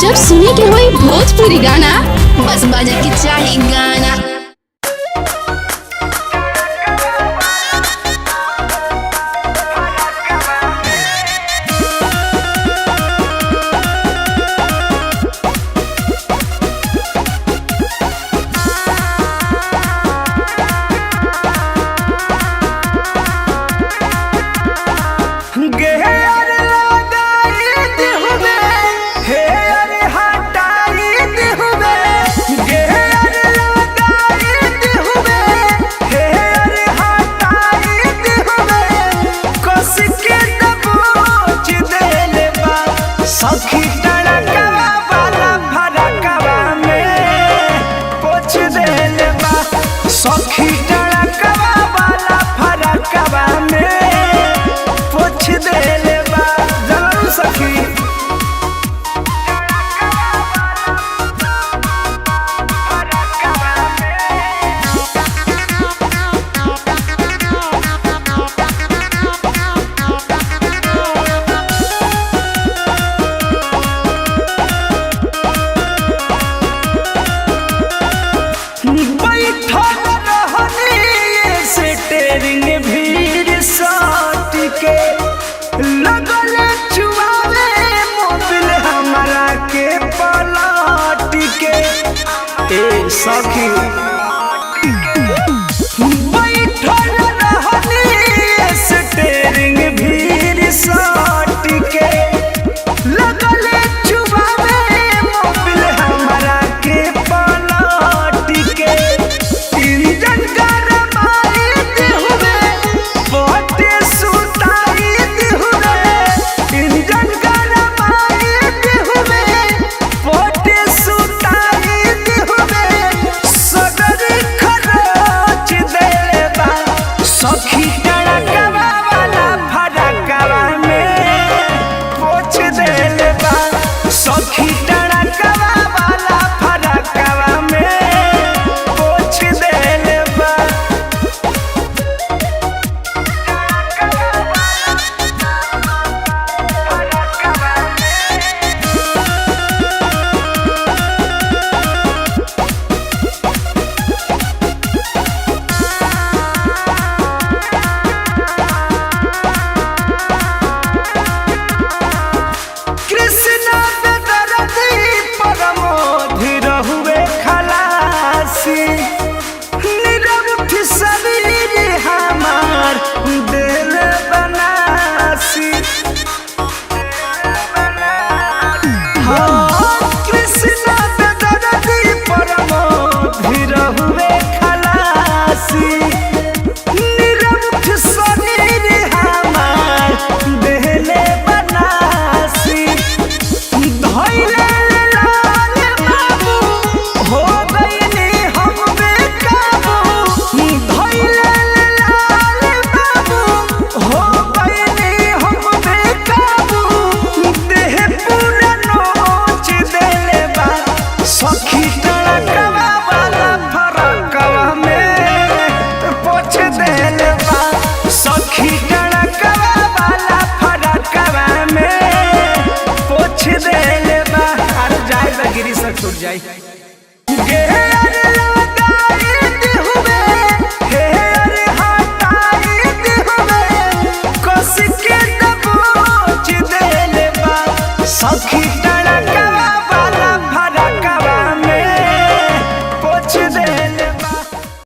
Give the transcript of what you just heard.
जब सुने के होई भोजपुरी गाना बस बजे के चाही गाना। सखी बैठल रहनी स्टेरिंग भीड़ साट के लगल चुबावे मोबिल हमरा के पलट के इंजन गरमाई हुए पोटे सुताई हुए इंजन गरमाई हुए पोटे सुताई हुए सखी टड़कवा वाला फड़कवा में पोछ देले बा सखी टड़कवा वाला फड़कवा में पोछ देले बा। छूट जाए।